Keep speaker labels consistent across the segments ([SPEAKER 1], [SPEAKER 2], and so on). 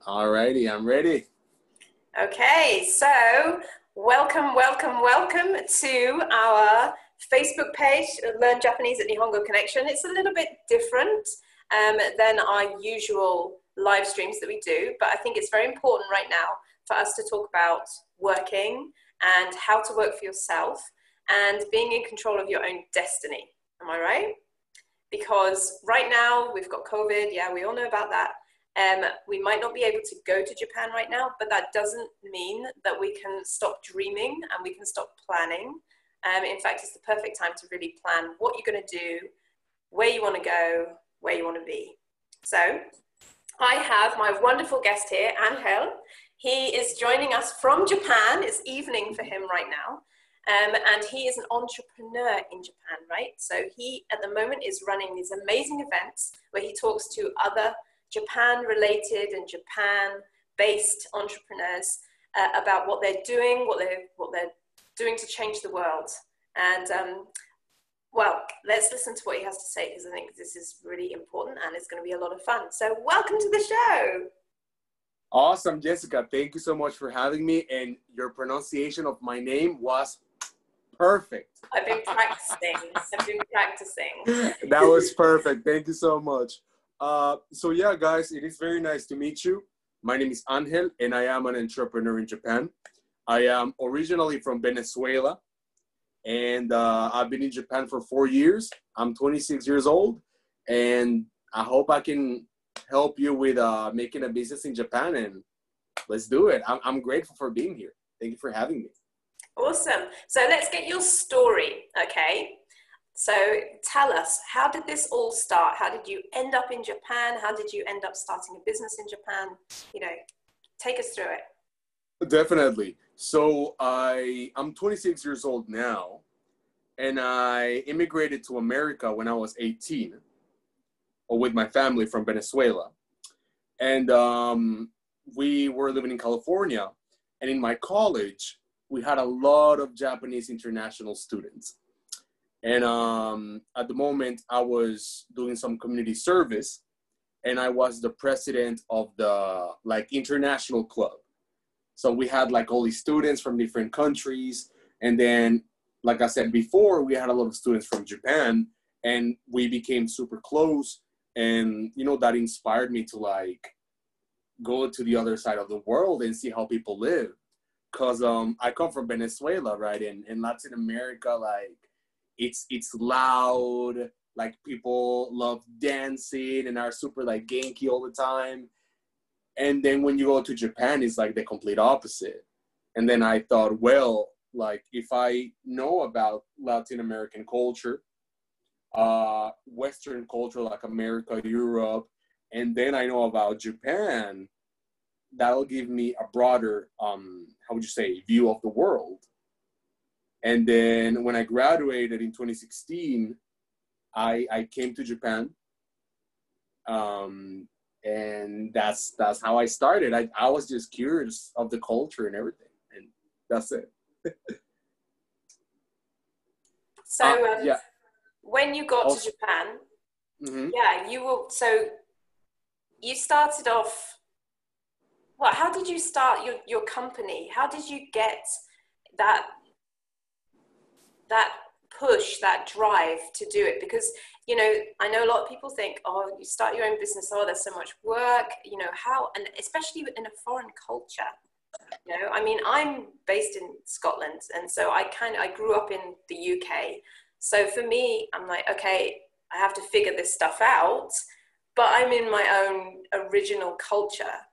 [SPEAKER 1] Alrighty, I'm ready.
[SPEAKER 2] Okay, so welcome to our Facebook page, Learn Japanese at Nihongo Connection. It's a little bit different than our usual live streams that we do, but I think it's very important right now for us to talk about working and how to work for yourself and being in control of your own destiny. Am I right? Because right now we've got COVID, yeah, we all know about that. We might not be able to go to Japan right now, but that doesn't mean that we can stop dreaming and we can stop planning. In fact, it's the perfect time to really plan what you're going to do, where you want to go, where you want to be. So I have my wonderful guest here, Angel. He is joining us from Japan. It's evening for him right now. And he is an entrepreneur in Japan, right? So he, at the moment, is running these amazing events where he talks to other Japan-related and Japan-based entrepreneurs about what they're doing, what they're doing to change the world. And well, let's listen to what he has to say because I think this is really important and it's going to be a lot of fun. So welcome to the show.
[SPEAKER 1] Awesome, Jessica. Thank you so much for having me. And your pronunciation of my name was perfect.
[SPEAKER 2] I've been practicing.
[SPEAKER 1] That was perfect. Thank you so much. So yeah, guys, it is very nice to meet you. My name is Angel, and I am an entrepreneur in Japan. I am originally from Venezuela, and I've been in Japan for 4 years. I'm 26 years old, and I hope I can help you with making a business in Japan, and let's do it. I'm grateful for being here. Thank you for having me.
[SPEAKER 2] Awesome. So let's get your story, okay? So tell us, how did this all start? How did you end up in Japan? How did you end up starting a business in Japan? You know, take us through it.
[SPEAKER 1] Definitely. So I'm 26 years old now, and I immigrated to America when I was 18 with my family from Venezuela. And we were living in California, and in my college, we had a lot of Japanese international students. And at the moment, I was doing some community service, and I was the president of the international club. So we had all these students from different countries. And then, like I said before, we had a lot of students from Japan, and we became super close. And, that inspired me to go to the other side of the world and see how people live. Because I come from Venezuela, right? And in Latin America, it's loud, people love dancing and are super Genki all the time. And then when you go to Japan, it's the complete opposite. And then I thought, well, if I know about Latin American culture, Western culture like America, Europe, and then I know about Japan, that'll give me a broader, view of the world. And then when I graduated in 2016, I came to Japan. And that's how I started. I was just curious of the culture and everything. And that's it.
[SPEAKER 2] So
[SPEAKER 1] yeah.
[SPEAKER 2] When you got to Japan, yeah, you started off, well, how did you start your company? How did you get that push, that drive to do it? Because, I know a lot of people think, oh, you start your own business, oh, there's so much work, how, and especially in a foreign culture, I mean, I'm based in Scotland, and so I grew up in the UK. So for me, I'm like, okay, I have to figure this stuff out, but I'm in my own original culture.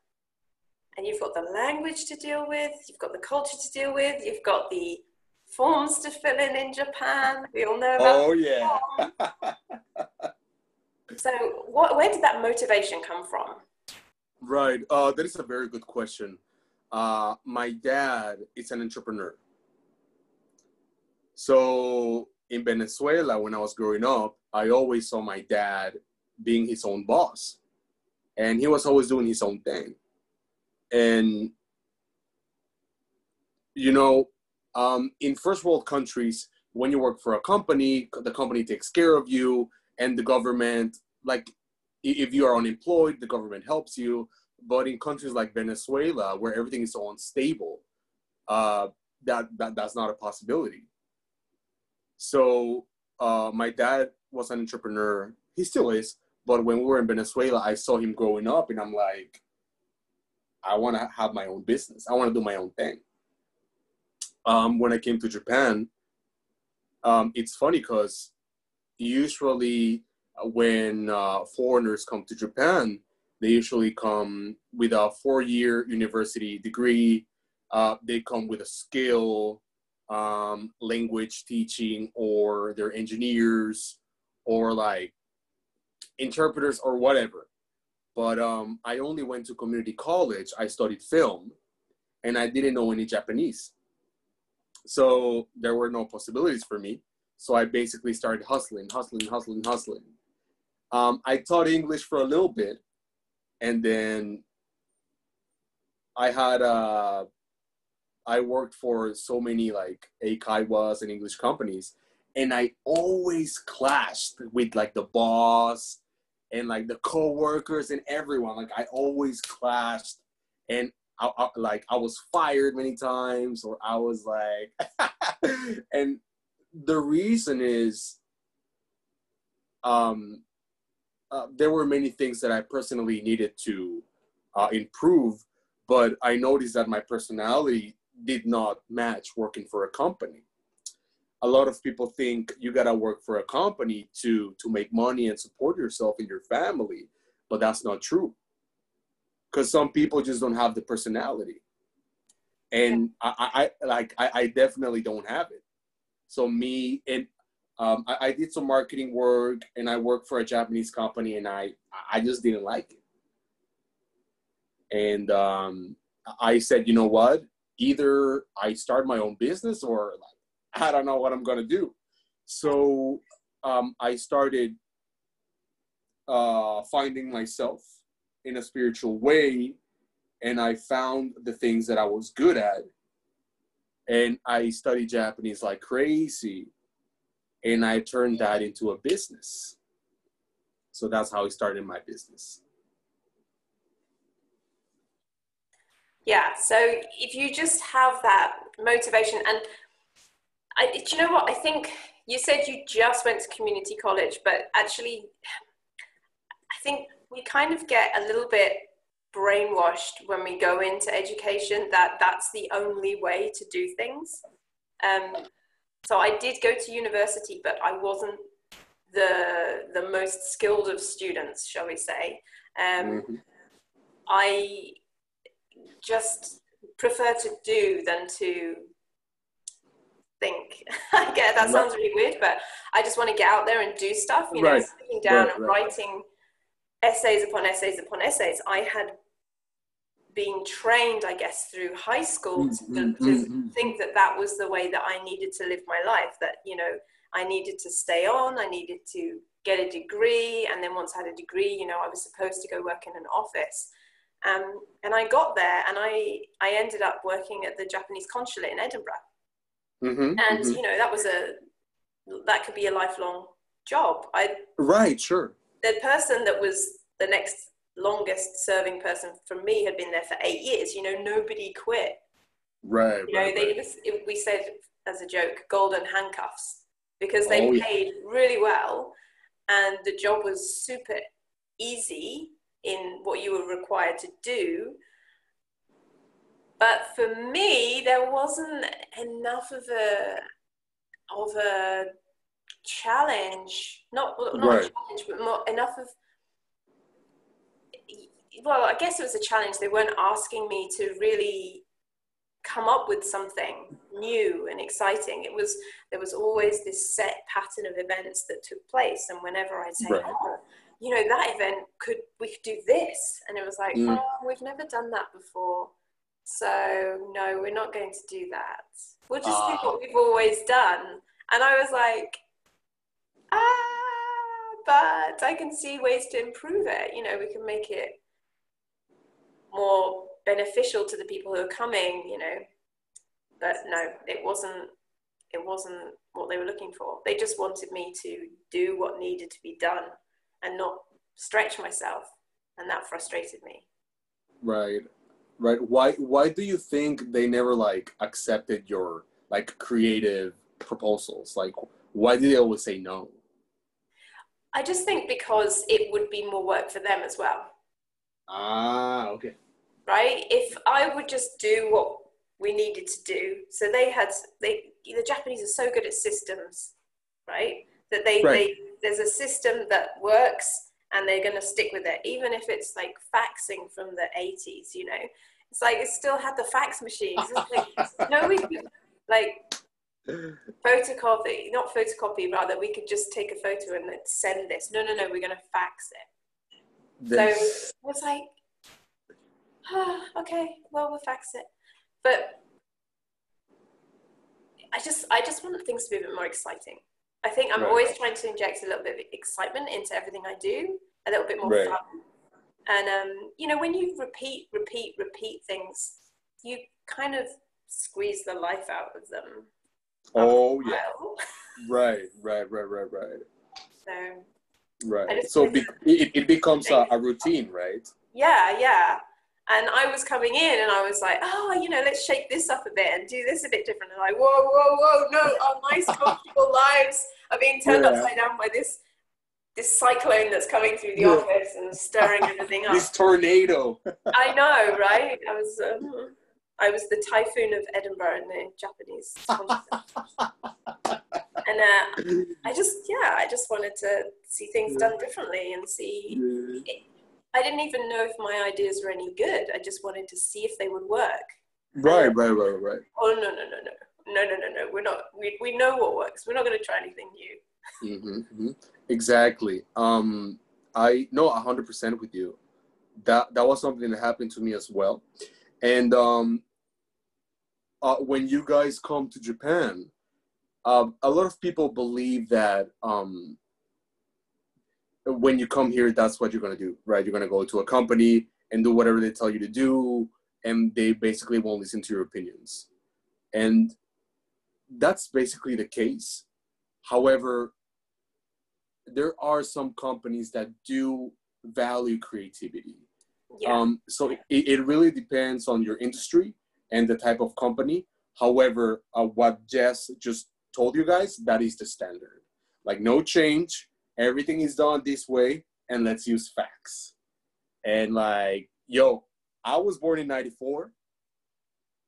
[SPEAKER 2] And you've got the language to deal with, you've got the culture to deal with, you've got the forms to fill in Japan. We all know about.
[SPEAKER 1] Oh yeah.
[SPEAKER 2] So where did that motivation come from?
[SPEAKER 1] Right. That is a very good question. My dad is an entrepreneur. So in Venezuela, when I was growing up, I always saw my dad being his own boss, and he was always doing his own thing. And in first world countries, when you work for a company, the company takes care of you, and the government, if you are unemployed, the government helps you. But in countries like Venezuela, where everything is so unstable, that's not a possibility. So my dad was an entrepreneur. He still is. But when we were in Venezuela, I saw him growing up, and I'm like, I want to have my own business. I want to do my own thing. When I came to Japan, it's funny because usually when foreigners come to Japan, they usually come with a 4-year university degree. They come with a skill, language teaching, or they're engineers, or like interpreters or whatever. But I only went to community college. I studied film, and I didn't know any Japanese. So there were no possibilities for me. So I basically started hustling. I taught English for a little bit, and then I worked for so many like eikaiwas and English companies, and I always clashed with like the boss and like the co-workers and everyone. Like I always clashed, and I was fired many times, or I was like, and the reason is, there were many things that I personally needed to improve, but I noticed that my personality did not match working for a company. A lot of people think you gotta work for a company to make money and support yourself and your family, but that's not true. Because some people just don't have the personality, and I definitely don't have it. So me and I did some marketing work, and I worked for a Japanese company, and I just didn't like it. And I said, you know what? Either I start my own business, or like, I don't know what I'm gonna do. So I started finding myself in a spiritual way, and I found the things that I was good at, and I studied Japanese like crazy, and I turned that into a business. So that's how I started my business.
[SPEAKER 2] Yeah, so if you just have that motivation, and do you know what? I think you said you just went to community college, but actually, I think we kind of get a little bit brainwashed when we go into education that that's the only way to do things. So I did go to university, but I wasn't the most skilled of students, shall we say. I just prefer to do than to think. I get that sounds really weird, but I just want to get out there and do stuff, you know, sitting down and writing essays upon essays upon essays. I had been trained, I guess, through high school to think that that was the way that I needed to live my life, that, you know, I needed to stay on, I needed to get a degree, and then once I had a degree, you know, I was supposed to go work in an office. And I got there, and I ended up working at the Japanese consulate in Edinburgh. You know, that could be a lifelong job.
[SPEAKER 1] Sure.
[SPEAKER 2] The person that was the next longest serving person from me had been there for 8 years. You know, nobody quit. You know, we said as a joke, golden handcuffs, because they paid really well, and the job was super easy in what you were required to do. But for me, there wasn't enough of a challenge, not a challenge, but more enough of, well, I guess it was a challenge. They weren't asking me to really come up with something new and exciting. There was always this set pattern of events that took place, and whenever I'd say, oh, you know, that event we could do this, and it was like, oh, we've never done that before, so no, we're not going to do that. We'll just do what we've always done. And I was like, but I can see ways to improve it. You know, we can make it more beneficial to the people who are coming, you know. But no, it wasn't what they were looking for. They just wanted me to do what needed to be done and not stretch myself, and that frustrated me.
[SPEAKER 1] Right. Right. Why do you think they never like accepted your like creative proposals? Like why do they always say no?
[SPEAKER 2] I just think because it would be more work for them as well.
[SPEAKER 1] Ah, okay.
[SPEAKER 2] Right? If I would just do what we needed to do, so the Japanese are so good at systems, right? That
[SPEAKER 1] Right.
[SPEAKER 2] there's a system that works and they're going to stick with it, even if it's like faxing from the 80s, you know. It's like it still had the fax machines. It's like, no, we could like photocopy, not photocopy, rather, we could just take a photo and then send this. No, we're going to fax it. So
[SPEAKER 1] This.
[SPEAKER 2] it was like, okay, well, we'll fax it. But I just want things to be a bit more exciting. I think I'm
[SPEAKER 1] Right.
[SPEAKER 2] always trying to inject a little bit of excitement into everything I do, a little bit more
[SPEAKER 1] Right.
[SPEAKER 2] fun. And, you know, when you repeat things, you kind of squeeze the life out of them.
[SPEAKER 1] Oh, yeah. Right.
[SPEAKER 2] So,
[SPEAKER 1] Right. So it becomes a routine, right?
[SPEAKER 2] Yeah. And I was coming in and I was like, oh, you know, let's shake this up a bit and do this a bit different. And like, whoa, no, our nice, comfortable lives are being turned upside down by this cyclone that's coming through the office and stirring everything up.
[SPEAKER 1] This tornado.
[SPEAKER 2] I know, right? I was the typhoon of Edinburgh in the Japanese context. And I just wanted to see things done differently and see. I didn't even know if my ideas were any good. I just wanted to see if they would work.
[SPEAKER 1] Right.
[SPEAKER 2] Oh, no. We're not. We know what works. We're not going to try anything new.
[SPEAKER 1] Exactly. I know 100% with you. That was something that happened to me as well. And when you guys come to Japan, a lot of people believe that when you come here, that's what you're going to do, right? You're going to go to a company and do whatever they tell you to do, and they basically won't listen to your opinions. And that's basically the case. However, there are some companies that do value creativity. So it really depends on your industry and the type of company. However, what Jess just told you guys, that is the standard. Like no change, everything is done this way, and let's use fax. And like, I was born in 94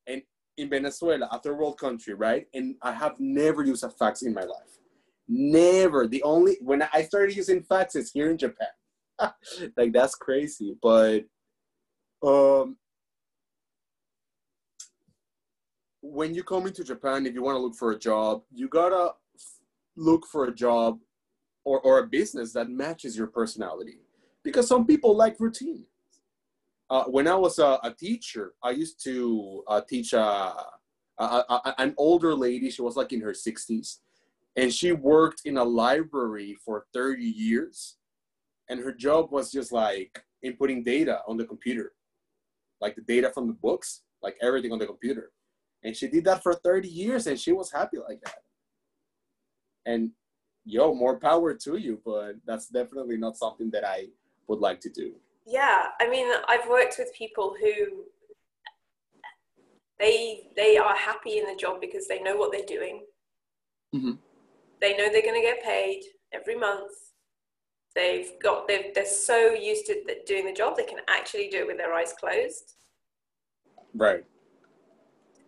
[SPEAKER 1] and in Venezuela, a third world country, right? And I have never used a fax in my life. Never. When I started using faxes here in Japan. Like that's crazy. But when you come into Japan, if you want to look for a job, you gotta look for a job or a business that matches your personality. Because some people like routine. When I was a teacher, I used to teach an older lady. She was like in her 60s. And she worked in a library for 30 years. And her job was just like inputting data on the computer. Like the data from the books, like everything on the computer. And she did that for 30 years and she was happy like that. And more power to you, but that's definitely not something that I would like to do.
[SPEAKER 2] Yeah, I mean, I've worked with people who they are happy in the job because they know what they're doing.
[SPEAKER 1] Mm-hmm.
[SPEAKER 2] They know they're going to get paid every month. They're so used to doing the job, they can actually do it with their eyes closed.
[SPEAKER 1] Right.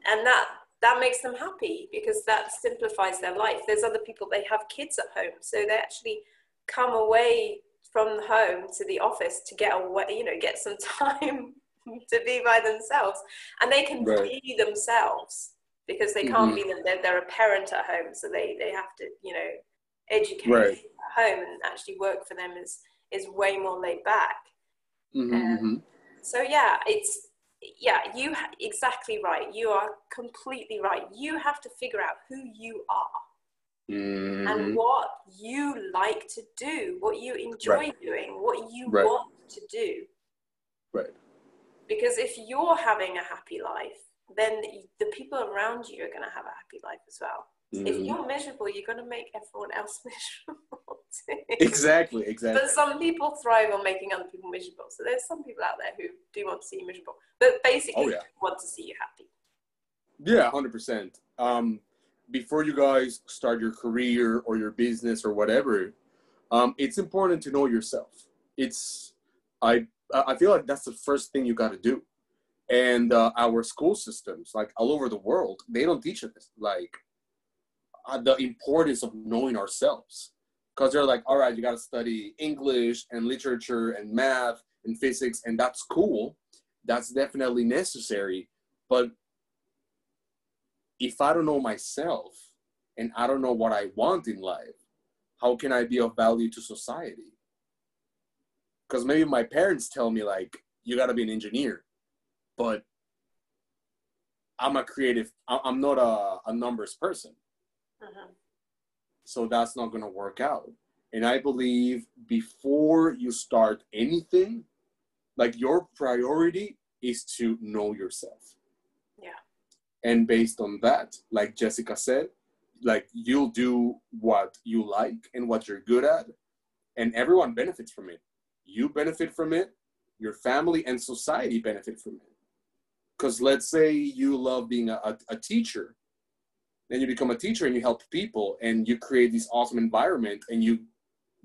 [SPEAKER 2] And that makes them happy because that simplifies their life. There's other people, they have kids at home, so they actually come away from home to the office to get away, get some time to be by themselves, and they can be themselves because they can't be them. They're a parent at home, so they have to educate at home, and actually work for them is way more laid back. So you exactly right. You are completely right. You have to figure out who you are and what you like to do, what you enjoy doing, what you want to do.
[SPEAKER 1] Right.
[SPEAKER 2] Because if you're having a happy life, then the people around you are going to have a happy life as well. If you're miserable, you're going to make everyone else miserable.
[SPEAKER 1] Exactly.
[SPEAKER 2] But some people thrive on making other people miserable. So there's some people out there who do want to see you miserable, but basically want to see you happy.
[SPEAKER 1] Yeah, 100%. Before you guys start your career or your business or whatever, it's important to know yourself. I feel like that's the first thing you got to do. And our school systems, like all over the world, they don't teach us this, like the importance of knowing ourselves. Because they're like, all right, you got to study English and literature and math and physics, and that's cool. That's definitely necessary. But if I don't know myself and I don't know what I want in life, how can I be of value to society? Because maybe my parents tell me, like, you got to be an engineer, but I'm a creative, I'm not a numbers person. So that's not going to work out. And I believe before you start anything, like, your priority is to know yourself.
[SPEAKER 2] Yeah.
[SPEAKER 1] And based on that, like Jessica said, like, you'll do what you like and what you're good at, and everyone benefits from it. You benefit from it, your family and society benefit from it. Because let's say you love being a teacher, then you become a teacher and you help people and you create this awesome environment and you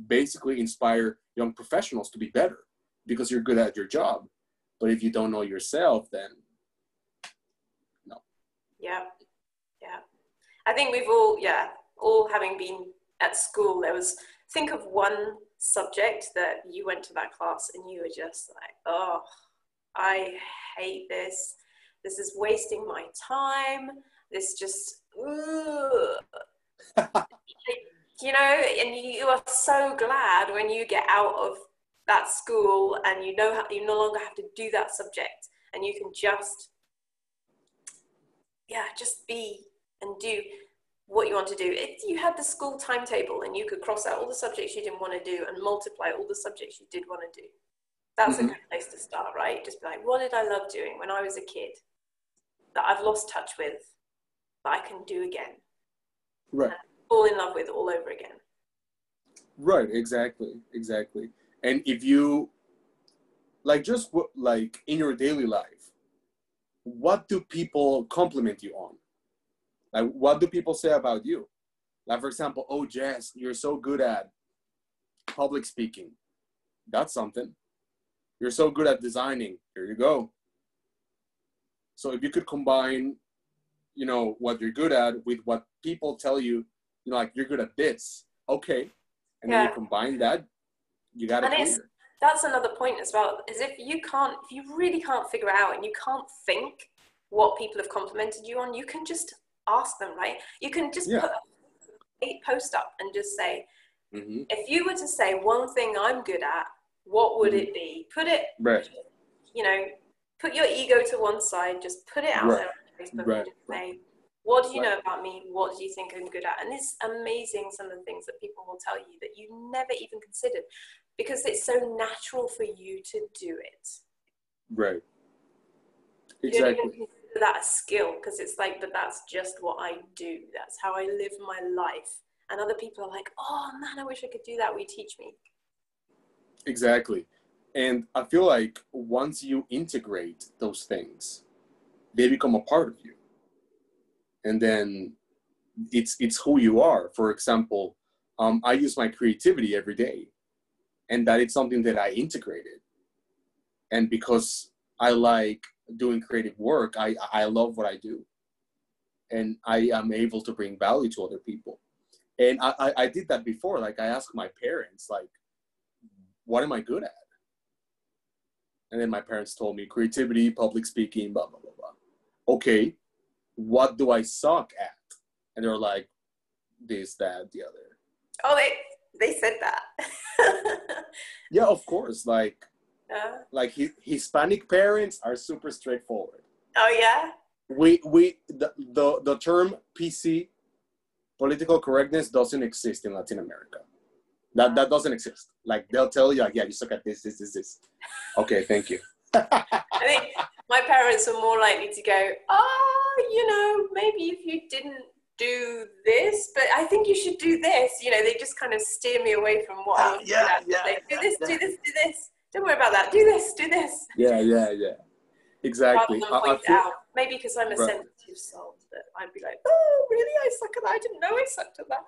[SPEAKER 1] basically inspire young professionals to be better because you're good at your job. But if you don't know yourself, then no.
[SPEAKER 2] Yeah. I think we've all having been at school, there was, think of one subject that you went to that class and you were just like, oh, I hate this. This is wasting my time. This just, you know, and you are so glad when you get out of that school and you know how you no longer have to do that subject and you can just be and do what you want to do. If you had the school timetable and you could cross out all the subjects you didn't want to do and multiply all the subjects you did want to do, that's a good place to start, right? Just be like, what did I love doing when I was a kid that I've lost touch with, that I can do again?
[SPEAKER 1] Right.
[SPEAKER 2] Fall in love with all over again.
[SPEAKER 1] Right, exactly. And if you, like, just like in your daily life, what do people compliment you on? Like, what do people say about you? Like, for example, oh, Jess, you're so good at public speaking. That's something. You're so good at designing. Here you go. So if you could combine, you know, what you're good at with what people tell you, you know, like, you're good at this. Okay. And then you combine that, you got it clear.
[SPEAKER 2] That's another point as well, is if you really can't figure it out and you can't think what people have complimented you on, you can just ask them, right? You can just put a post up and just say, if you were to say one thing I'm good at, what would it be? Put it, you know, put your ego to one side, just put it out there on Facebook and just say, what do you know about me? What do you think I'm good at? And it's amazing, some of the things that people will tell you that you never even considered, because it's so natural for you to do it.
[SPEAKER 1] Right. Exactly.
[SPEAKER 2] You don't even consider that a skill, because it's like, but that's just what I do. That's how I live my life. And other people are like, oh man, I wish I could do that. Will you teach me?
[SPEAKER 1] Exactly. And I feel like once you integrate those things, they become a part of you. And then it's who you are. For example, I use my creativity every day, and that is something that I integrated. And because I like doing creative work, I love what I do. And I am able to bring value to other people. And I did that before. Like, I asked my parents, like, what am I good at? And then my parents told me creativity, public speaking, blah, blah, blah, blah. Okay, what do I suck at? And they're like, this, that, the other.
[SPEAKER 2] Oh, they said that.
[SPEAKER 1] Yeah, of course. Like Hispanic parents are super straightforward.
[SPEAKER 2] Oh yeah.
[SPEAKER 1] The term PC, political correctness, doesn't exist in Latin America. That doesn't exist. Like, they'll tell you, like, yeah, you suck at this. Okay, thank you.
[SPEAKER 2] I think my parents are more likely to go, oh, you know, maybe if you didn't do this, but I think you should do this. You know, they just kind of steer me away from what I was doing. Do this, do this, do this. Don't worry about that. Do this, do this.
[SPEAKER 1] Yeah. Exactly.
[SPEAKER 2] Rather than point it out. Maybe because I'm a
[SPEAKER 1] Right.
[SPEAKER 2] sensitive soul, that I'd be like, oh, really? I suck at that. I didn't know I sucked at that.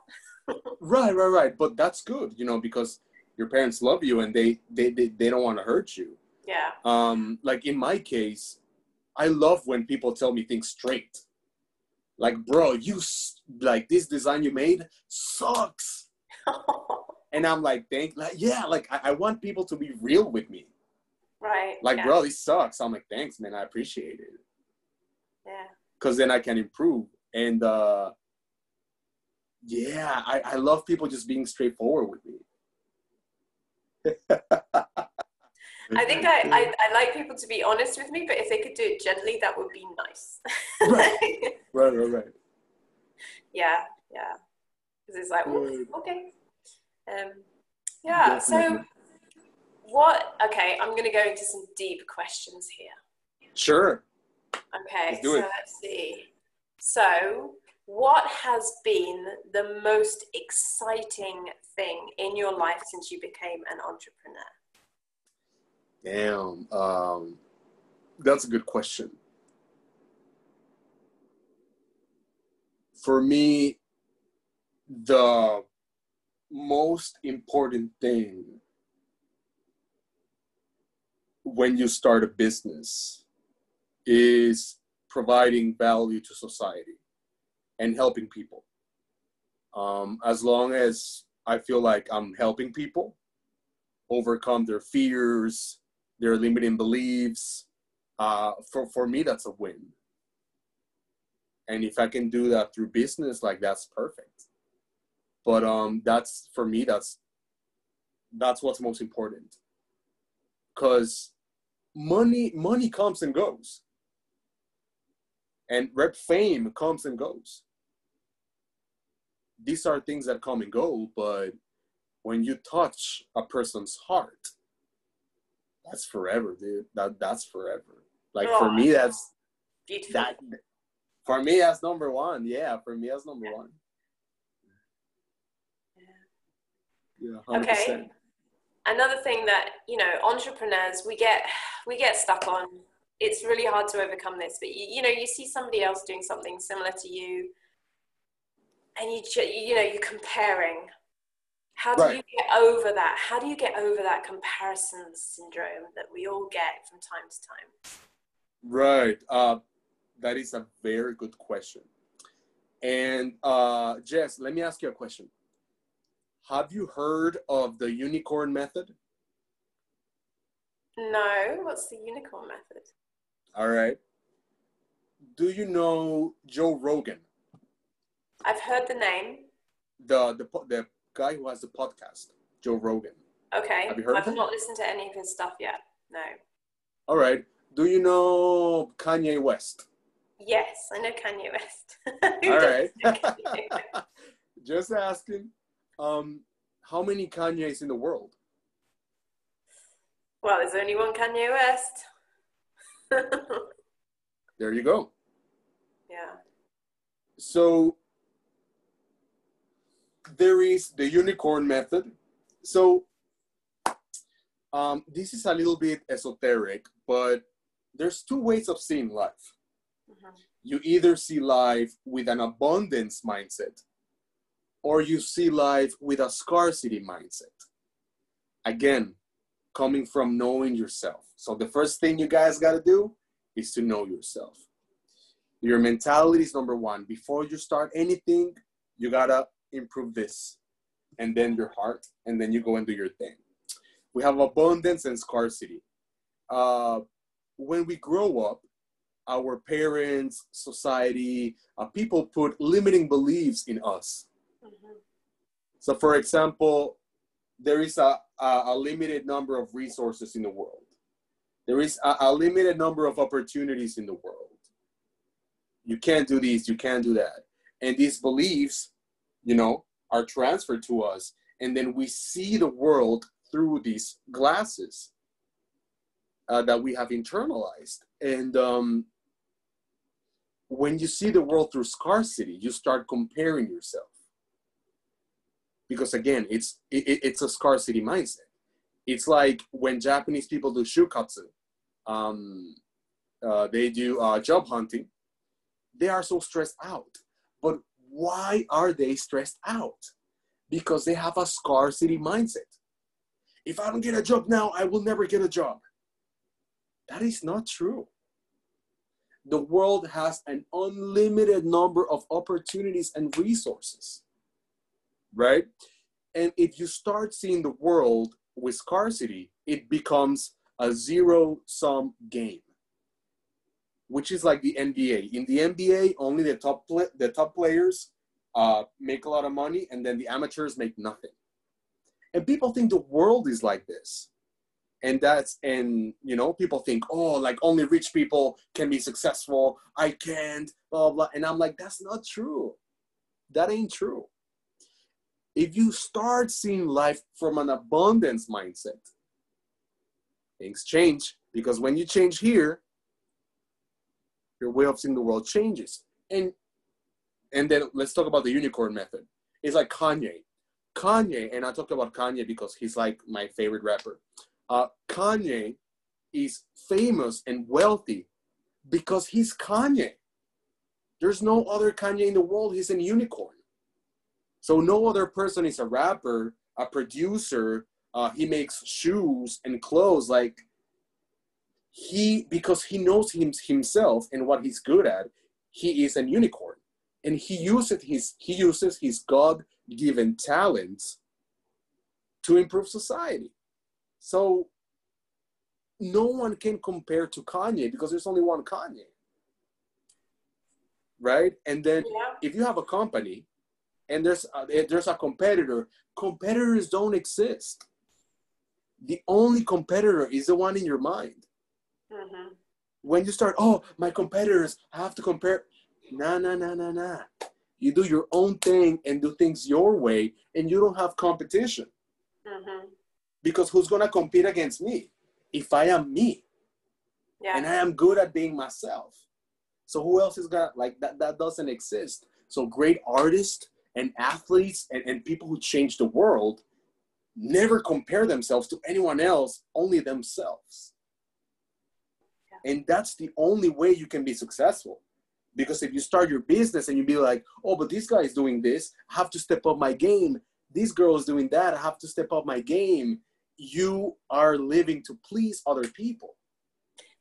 [SPEAKER 1] Right. But that's good, you know, because your parents love you and they don't want to hurt you.
[SPEAKER 2] Yeah.
[SPEAKER 1] Like in my case, I love when people tell me things straight. Like, bro, like this design you made sucks. And I'm like, I want people to be real with me.
[SPEAKER 2] Right.
[SPEAKER 1] Like,
[SPEAKER 2] yeah.
[SPEAKER 1] bro, this sucks. I'm like, thanks, man. I appreciate it.
[SPEAKER 2] Yeah.
[SPEAKER 1] Because then I can improve. And I love people just being straightforward with me.
[SPEAKER 2] I think I like people to be honest with me, but if they could do it gently, that would be nice.
[SPEAKER 1] Right.
[SPEAKER 2] Yeah. Because it's like, okay.
[SPEAKER 1] Definitely.
[SPEAKER 2] So okay, I'm going to go into some deep questions here.
[SPEAKER 1] Sure.
[SPEAKER 2] Okay, so let's see. So what has been the most exciting thing in your life since you became an entrepreneur?
[SPEAKER 1] Damn, that's a good question. For me, the most important thing when you start a business is providing value to society and helping people. As long as I feel like I'm helping people overcome their fears, their limiting beliefs, for me, that's a win. And if I can do that through business, like, that's perfect. But that's, for me, that's what's most important. Because money comes and goes. And fame comes and goes. These are things that come and go, but when you touch a person's heart, that's forever, dude. That's forever. Like, for me, that's
[SPEAKER 2] beautiful.
[SPEAKER 1] That. For me, that's number one. Yeah, for me, that's number one. Yeah, 100%.
[SPEAKER 2] Okay. Another thing that, you know, entrepreneurs, we get stuck on. It's really hard to overcome this, but you know, you see somebody else doing something similar to you, and you're comparing. How do you get over that? How do you get over that comparison syndrome that we all get from time to time?
[SPEAKER 1] Right. That is a very good question. And Jess, let me ask you a question. Have you heard of the unicorn method?
[SPEAKER 2] No. What's the unicorn method?
[SPEAKER 1] All right. Do you know Joe Rogan?
[SPEAKER 2] I've heard the name.
[SPEAKER 1] The guy who has the podcast, Joe Rogan.
[SPEAKER 2] Okay.
[SPEAKER 1] Have you heard of him?
[SPEAKER 2] I've not listened to any of his stuff yet. No.
[SPEAKER 1] All right. Do you know Kanye West?
[SPEAKER 2] Yes, I know Kanye West.
[SPEAKER 1] All right. Just asking. How many Kanyes in the world?
[SPEAKER 2] Well, there's only one Kanye West.
[SPEAKER 1] There you go.
[SPEAKER 2] Yeah.
[SPEAKER 1] So there is the unicorn method. So this is a little bit esoteric, but there's two ways of seeing life. Mm-hmm. You either see life with an abundance mindset, or you see life with a scarcity mindset. Again, coming from knowing yourself. So the first thing you guys got to do is to know yourself. Your mentality is number one. Before you start anything, you got to improve this. And then your heart, and then you go and do your thing. We have abundance and scarcity. When we grow up, our parents, society, people put limiting beliefs in us. Mm-hmm. So, for example, there is a limited number of resources in the world. There is a limited number of opportunities in the world. You can't do this, you can't do that. And these beliefs, you know, are transferred to us. And then we see the world through these glasses that we have internalized. And when you see the world through scarcity, you start comparing yourself. Because again, it's a scarcity mindset. It's like when Japanese people do shukatsu, they do job hunting. They are so stressed out. But why are they stressed out? Because they have a scarcity mindset. If I don't get a job now, I will never get a job. That is not true. The world has an unlimited number of opportunities and resources, right? And if you start seeing the world with scarcity, it becomes a zero-sum game, which is like the NBA. In the NBA, only the top players make a lot of money, and then the amateurs make nothing. And people think the world is like this. And you know, people think, oh, like only rich people can be successful. I can't, blah, blah. And I'm like, that's not true. That ain't true. If you start seeing life from an abundance mindset, things change. Because when you change here, your way of seeing the world changes. And then let's talk about the unicorn method. It's like Kanye. And I talk about Kanye because he's like my favorite rapper. Kanye is famous and wealthy because he's Kanye. There's no other Kanye in the world. He's a unicorn. So no other person is a rapper, a producer. He makes shoes and clothes. Like because he knows himself and what he's good at, he is a unicorn. And he uses his God-given talents to improve society. So no one can compare to Kanye because there's only one Kanye, right? And then if you have a company and there's a competitor, competitors don't exist. The only competitor is the one in your mind. Mm-hmm. When you start, oh, my competitors, I have to compare. Nah. You do your own thing and do things your way, and you don't have competition. Mm-hmm. Because who's going to compete against me if I am me? Yeah. And I am good at being myself. So who else is going to, like, that doesn't exist. So great artists and athletes and people who change the world never compare themselves to anyone else, only themselves. Yeah. And that's the only way you can be successful. Because if you start your business and you be like, oh, but this guy is doing this, I have to step up my game. This girl is doing that, I have to step up my game. You are living to please other people.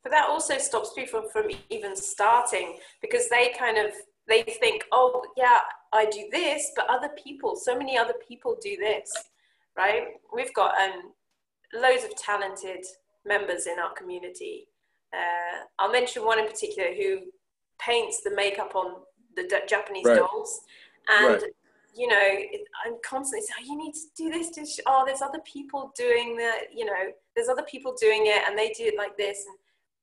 [SPEAKER 2] But that also stops people from even starting because they think, oh, yeah, I do this, but so many other people do this, right? We've got loads of talented members in our community. I'll mention one in particular who paints the makeup on the Japanese dolls. And you know, I'm constantly saying, oh, you need to do this. There's other people doing that. You know, there's other people doing it and they do it like this. And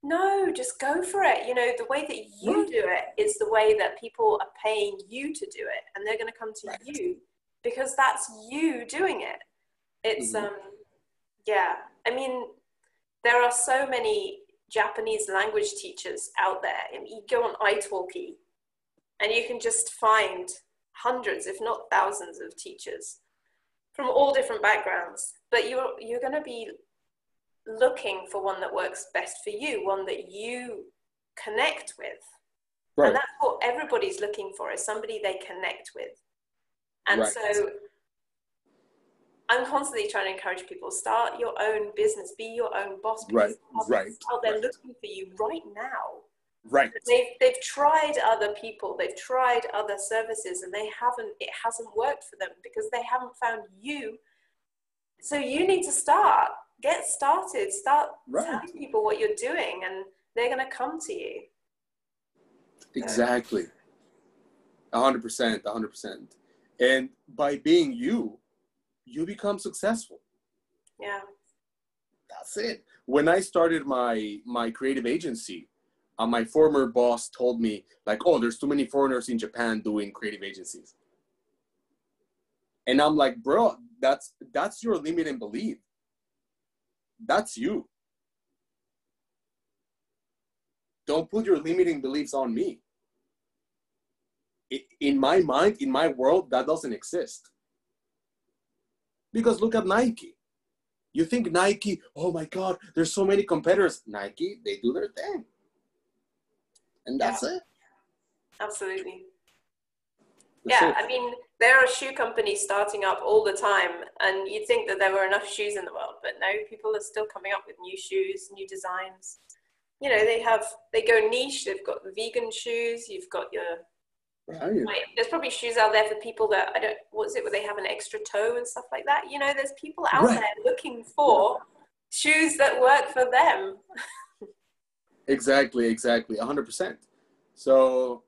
[SPEAKER 2] no, just go for it. You know, the way that you do it is the way that people are paying you to do it. And they're going to come to you because that's you doing it. It's, yeah. I mean, there are so many Japanese language teachers out there. And you go on italki and you can just find hundreds, if not thousands of teachers from all different backgrounds, but you're going to be looking for one that works best for you, one that you connect with. Right. And that's what everybody's looking for, is somebody they connect with. And so I'm constantly trying to encourage people, start your own business, be your own boss, because out there looking for you right now. Right. They've tried other people, they've tried other services, and it hasn't worked for them because they haven't found you. So you need to get started, telling people what you're doing, and they're going to come to you.
[SPEAKER 1] Exactly. 100%. And by being you become successful.
[SPEAKER 2] Yeah.
[SPEAKER 1] That's it. When I started my creative agency, my former boss told me, like, oh, there's too many foreigners in Japan doing creative agencies. And I'm like, bro, that's your limiting belief. That's you. Don't put your limiting beliefs on me. in my mind, in my world, that doesn't exist. Because look at Nike. You think Nike, oh my God, there's so many competitors. Nike, they do their thing. And that's it.
[SPEAKER 2] Absolutely.
[SPEAKER 1] That's it.
[SPEAKER 2] I mean, there are shoe companies starting up all the time, and you'd think that there were enough shoes in the world, but no, people are still coming up with new shoes, new designs. You know, they go niche. They've got the vegan shoes. You've got your, right, there's probably shoes out there for people that, what is it, where they have an extra toe and stuff like that. You know, there's people out there looking for shoes that work for them.
[SPEAKER 1] Exactly, 100%. So,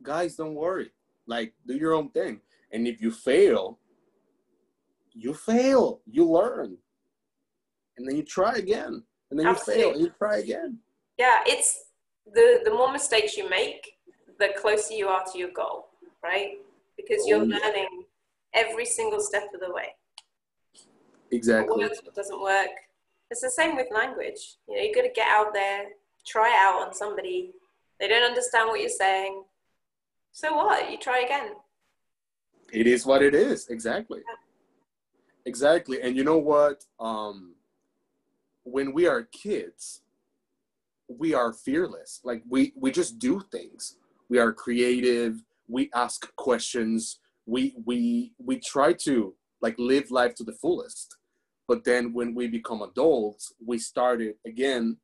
[SPEAKER 1] guys, don't worry. Like, do your own thing. And if you fail, you learn. And then you try again. And then Absolutely. You fail and you try again.
[SPEAKER 2] Yeah, it's the more mistakes you make, the closer you are to your goal, right? Because you're learning every single step of the way.
[SPEAKER 1] Exactly.
[SPEAKER 2] What works, what doesn't work. It's the same with language. You know, you got to get out there, try it out on somebody. They don't understand what you're saying. So what? You try again.
[SPEAKER 1] It is what it is. Exactly. Yeah. Exactly. And you know what? When we are kids, we are fearless. Like we just do things. We are creative. We ask questions. We try to like live life to the fullest. But then when we become adults, we started again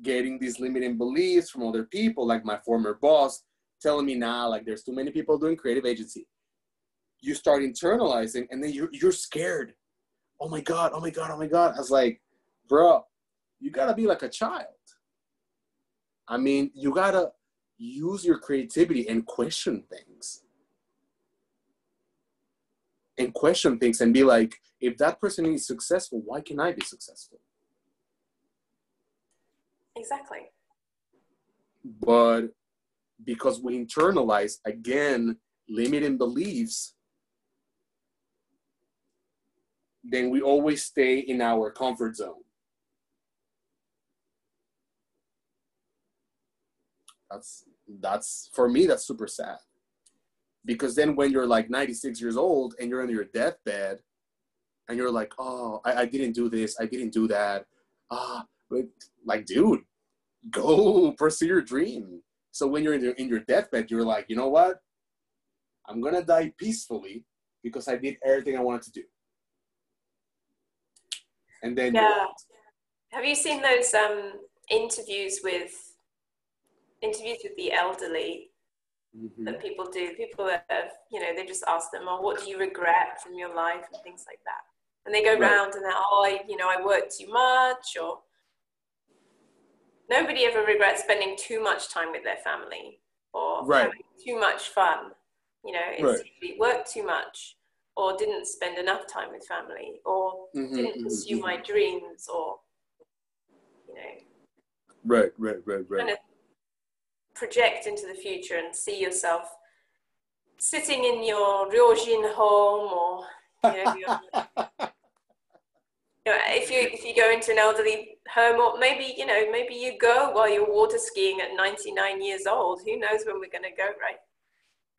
[SPEAKER 1] getting these limiting beliefs from other people, like my former boss telling me now, like there's too many people doing creative agency. You start internalizing and then you're scared. Oh my God. I was like, bro, you gotta be like a child. I mean, you gotta use your creativity and question things. And be like, if that person is successful, why can't I be successful?
[SPEAKER 2] Exactly.
[SPEAKER 1] But because we internalize, again, limiting beliefs, then we always stay in our comfort zone. That's for me, that's super sad. Because then when you're like 96 years old and you're on your deathbed and you're like, oh, I didn't do this, I didn't do that. But like, dude, go pursue your dream. So when you're in your deathbed, you're like, you know what? I'm going to die peacefully because I did everything I wanted to do. And then
[SPEAKER 2] have you seen those interviews with the elderly that people do? People that have, you know, they just ask them, oh, what do you regret from your life and things like that. And they go round and they're, I worked too much, or nobody ever regrets spending too much time with their family or having too much fun. You know, it's worked too much, or didn't spend enough time with family, or didn't pursue my dreams, or, you know. Kind of project into the future and see yourself sitting in your Ryojin home, or, you know, if you go into an elderly home, or maybe you go while you're water skiing at 99 years old. Who knows when we're going to go, right?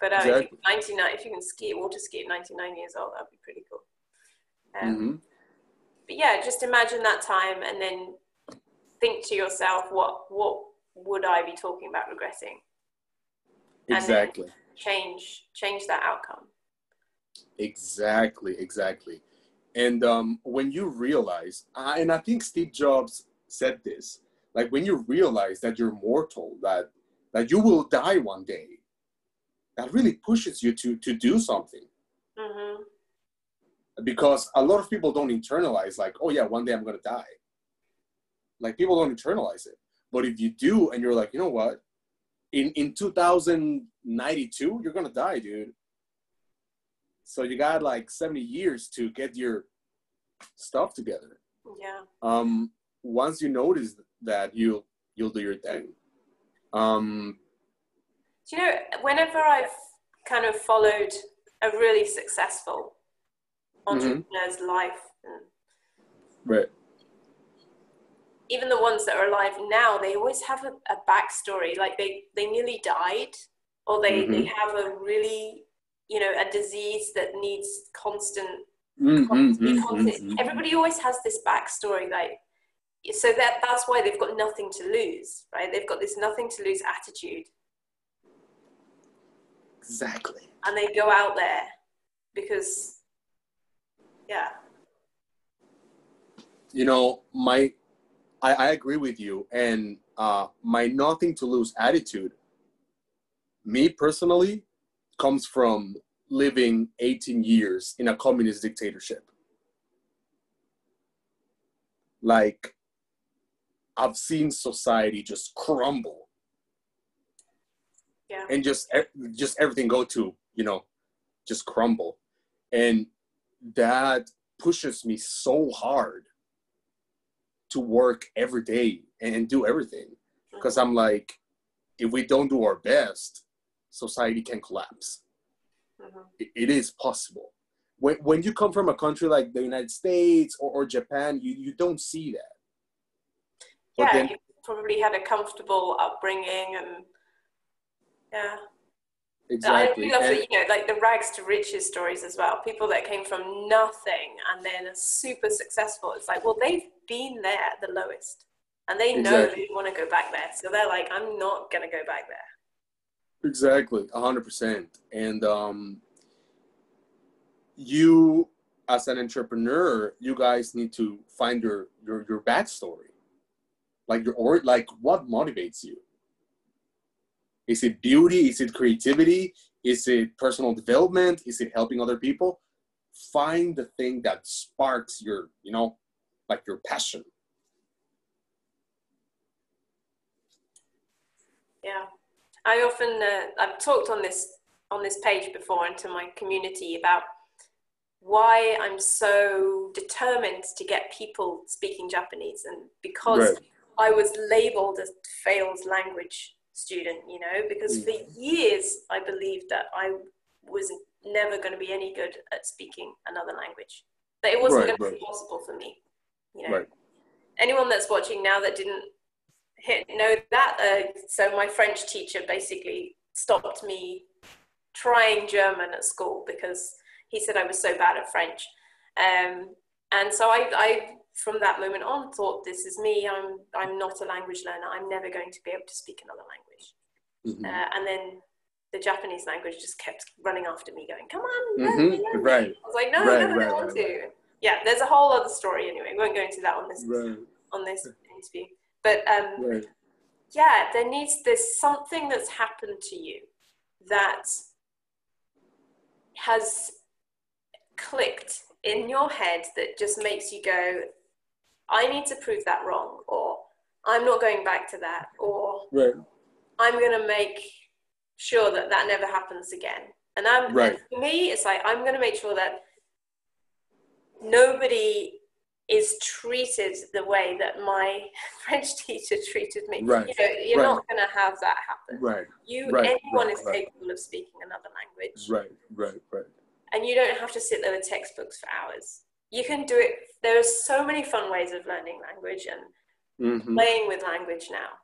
[SPEAKER 2] But exactly. If you can water ski at 99 years old, that'd be pretty cool. But yeah, just imagine that time and then think to yourself, what would I be talking about regretting?
[SPEAKER 1] Exactly.
[SPEAKER 2] And then change that outcome.
[SPEAKER 1] Exactly. And when you realize, and I think Steve Jobs said this, like when you realize that you're mortal, that you will die one day, that really pushes you to do something. Because a lot of people don't internalize, like, oh yeah, one day I'm going to die. Like, people don't internalize it. But if you do, and you're like, you know what? In 2092, you're going to die, dude. So you got like 70 years to get your stuff together.
[SPEAKER 2] Yeah.
[SPEAKER 1] Once you notice that, you'll do your thing.
[SPEAKER 2] Do you know, whenever I've kind of followed a really successful entrepreneur's life, even the ones that are alive now, they always have a backstory. Like they nearly died, or they have a really, a disease that needs constant. Everybody always has this backstory, like, so that's why they've got nothing to lose, right? They've got this nothing to lose attitude.
[SPEAKER 1] Exactly.
[SPEAKER 2] And they go out there because, yeah.
[SPEAKER 1] I agree with you. And my nothing to lose attitude, me personally, comes from living 18 years in a communist dictatorship. Like, I've seen society just crumble.
[SPEAKER 2] Yeah.
[SPEAKER 1] And just everything go to, just crumble. And that pushes me so hard to work every day and do everything. Because I'm like, if we don't do our best, society can collapse. It is possible. When you come from a country like the United States or Japan, you don't see that. But
[SPEAKER 2] then, you probably had a comfortable upbringing, and yeah.
[SPEAKER 1] Exactly.
[SPEAKER 2] I love that, like the rags to riches stories as well. People that came from nothing and then are super successful. It's like, well, they've been there at the lowest, and they know they want to go back there. So they're like, I'm not going to go back there.
[SPEAKER 1] Exactly, 100%. And you, as an entrepreneur, you guys need to find your backstory, like what motivates you. Is it beauty? Is it creativity? Is it personal development? Is it helping other people? Find the thing that sparks your, like your passion.
[SPEAKER 2] Yeah, I often I've talked on this page before and to my community about why I'm so determined to get people speaking Japanese, and because I was labeled as failed language student, because for years I believed that I was never going to be any good at speaking another language, that it wasn't going to be possible for me. Anyone that's watching now that didn't know that, so my French teacher basically stopped me trying German at school because he said I was so bad at French, and so I from that moment on thought, this is me. I'm not a language learner. I'm never going to be able to speak another language. And then the Japanese language just kept running after me, going, "Come on, learn me." I was like, "No, I don't want to." Yeah, there's a whole other story anyway. We won't go into that on this interview. But yeah, there's something that's happened to you that has clicked in your head that just makes you go, I need to prove that wrong, or I'm not going back to that, or I'm going to make sure that that never happens again. And and for me, it's like, I'm going to make sure that nobody is treated the way that my French teacher treated me. You're not going to have that happen. Anyone is capable of speaking another language. And you don't have to sit there with textbooks for hours. You can do it. There are so many fun ways of learning language and playing with language now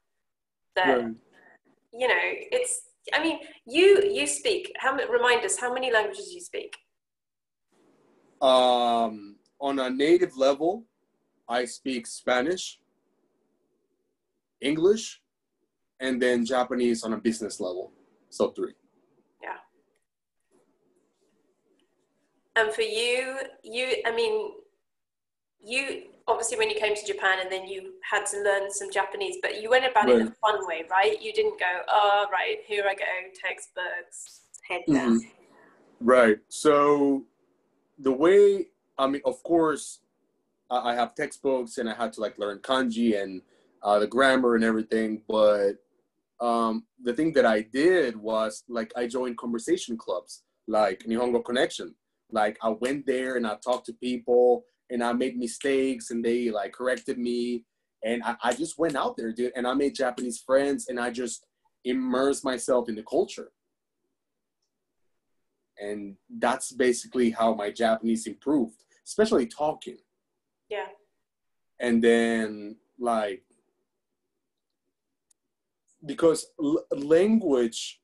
[SPEAKER 2] that, it's, I mean, you speak, remind us how many languages you speak?
[SPEAKER 1] On a native level, I speak Spanish, English, and then Japanese on a business level. So 3.
[SPEAKER 2] Yeah. And for you obviously when you came to Japan and then you had to learn some Japanese, but you went about it in a fun way, right? You didn't go, oh, right, here I go, textbooks, head down.
[SPEAKER 1] Right. So the way, of course, I have textbooks and I had to learn kanji and the grammar and everything. But the thing that I did was I joined conversation clubs like Nihongo Connection. I went there and I talked to people and I made mistakes and they corrected me. And I just went out there, dude. And I made Japanese friends and I just immersed myself in the culture. And that's basically how my Japanese improved, especially talking.
[SPEAKER 2] Yeah.
[SPEAKER 1] And then because language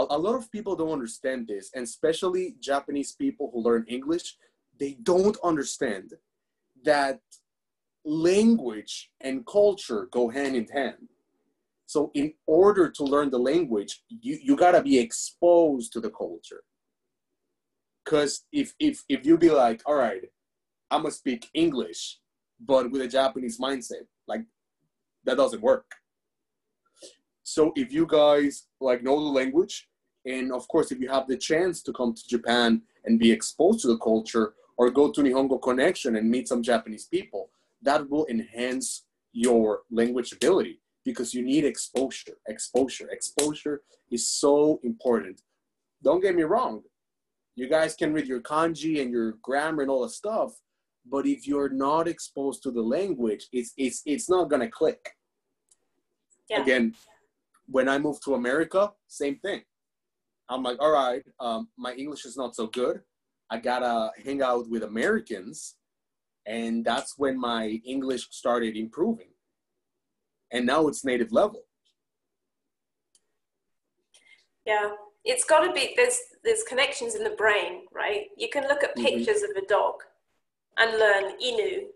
[SPEAKER 1] a lot of people don't understand this, and especially Japanese people who learn English, they don't understand that language and culture go hand in hand. So in order to learn the language, you gotta be exposed to the culture. Because if you be like, all right, I'm gonna speak English, but with a Japanese mindset, like that doesn't work. So if you guys like know the language, and of course, if you have the chance to come to Japan and be exposed to the culture, or go to Nihongo Connection and meet some Japanese people, that will enhance your language ability, because you need exposure. Exposure is so important. Don't get me wrong. You guys can read your kanji and your grammar and all that stuff, but if you're not exposed to the language, it's not gonna click. Yeah. Again, when I moved to America, same thing. I'm like, all right, my English is not so good. I gotta hang out with Americans. And that's when my English started improving. And now it's native level.
[SPEAKER 2] Yeah, it's got to be, there's connections in the brain, right? You can look at pictures of a dog and learn Inu.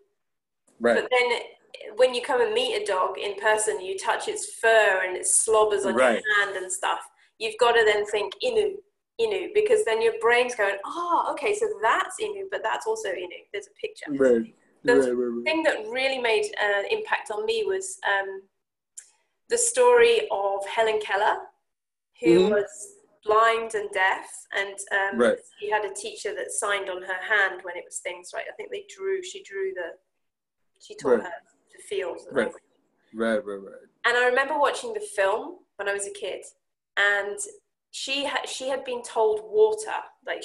[SPEAKER 2] Right. But then when you come and meet a dog in person, you touch its fur and it slobbers on your hand and stuff. You've got to then think Inu, because then your brain's going, oh, okay, so that's Inu, but that's also Inu. There's a picture.
[SPEAKER 1] Right.
[SPEAKER 2] The thing that really made an impact on me was the story of Helen Keller, who was blind and deaf, and she had a teacher that signed on her hand when it was things, right? I think she taught her the fields.
[SPEAKER 1] Right.
[SPEAKER 2] And I remember watching the film when I was a kid, and she had been told water, like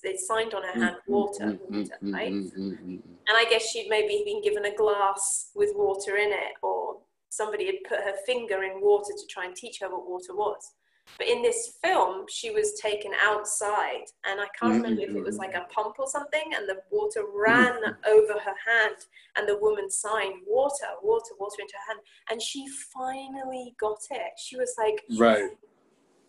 [SPEAKER 2] they signed on her hand water, right? And I guess she'd maybe been given a glass with water in it, or somebody had put her finger in water to try and teach her what water was. But in this film, she was taken outside, and I can't remember if it was like a pump or something, and the water ran over her hand, and the woman signed water into her hand, and she finally got it. She was like,